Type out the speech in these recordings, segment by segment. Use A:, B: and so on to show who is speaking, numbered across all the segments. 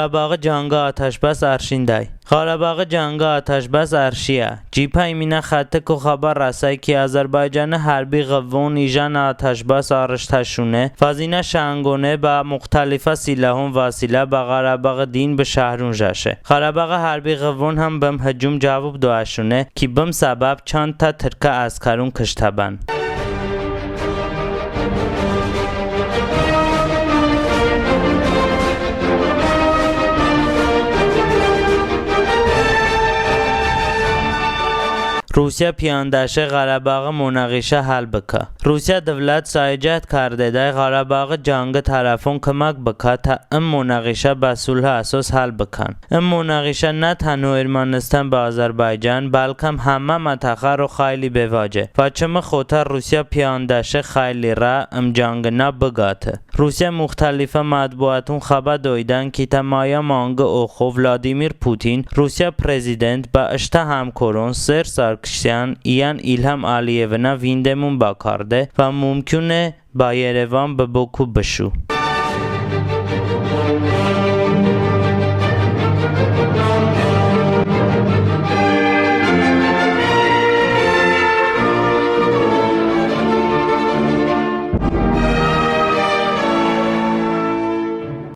A: Ղարաբաղը ջանգը աթաշբաս արշինդայ Ղարաբաղը ջանգը աթաշբաս արշիա Ջիփա իմինա խաթը կոխաբար ասայ ki Azərbaycanı hərbi ղվոն իժան աթաշբաս արշթաշունե Ֆազինա շանգոնե բա մուխտալիֆա սիլահուն վասիլա բա Ղարաբաղը դին բշահրուն ժաշե Ղարաբաղը hərbi ղվոն համ բմ հջում ջավուբ դոաշունե ki բմ սաբաբ չանտա թրկա ասքարուն քշթաբան Rusya piyandaşı Qarabağı monağişə həl bıka. Rusya devlet sayıcat kardeday Qarabağı cangı tarafın kımak bıka ta monağişə bəsulhə əsas həl bıkan. Monağişə nə tənə Ermənistan və Azərbaycan, bəlkəm həmmə mətəxər o xayli bevace. Façımı xota Rusya piyandaşı xayli ra cangına bıqatı. Rusya müxtəlifə mətbuatın xəbər doydan ki təmaya mangı oxu Vladimir Putin, Rusya prezident və iştə həmkorun Serge Sarkisyan İyan İlham Aliyev'na vindemon bakardı ve mümküne ba Yerevan به Boku بشو.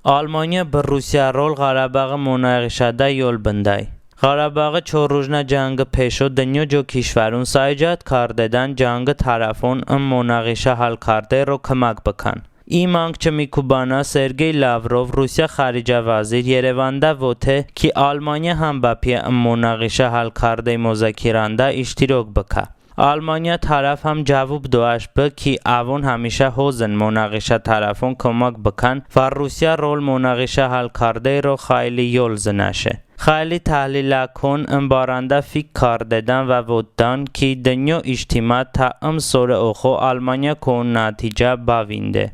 A: Almanya به روسیه رول Qarabağı monağişədə yol bınday. Qarabağı çorujna cangı peşo dنیا جو کشورون سایجات کارددن جنگ طرفون monağişə حل کرده رو کمک بکن. این مانگ چه میکوبانا سرگی لاوروف روسیا خارجه وزیر یرevanda وته که آلمانیا هم با پی monağişə حل کرده مذاکرانده اشتراک بکه. آلمانیا طرف هم جواب داشت به که اوون همیشه حوزن monağişə طرفون کمک بکن و روسیا رول monağişə حل کرده رو خیلی یول زنشه. خیلی تحلیل کن بارنده فکر کردن و ودان که دنیا اجتماع تا سور اخو آلمانیا کن نتیجه باوینده.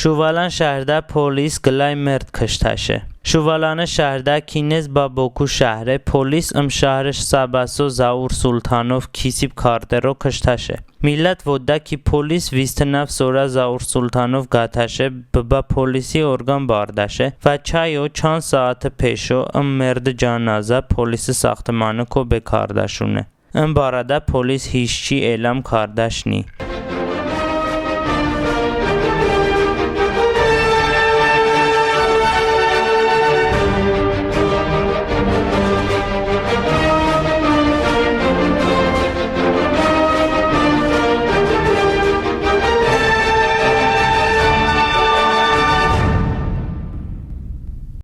A: شوالان شهرده پلیس گلای مرد کشتشه. شوالان شهرده کینز با بوکو شهره پلیس شهرش ساباسو زاور سلطانوف کیسیب کارده رو کشتشه. میلت وده که پلیس 29 سوره زاور سلطانوف گاتشه با پلیسی ارگان باردشه و چای و چند ساعت پیشو مرد جانازه پلیس ساختمانو کو بکاردشونه. بارده پلیس هیچی اعلام کاردش نی.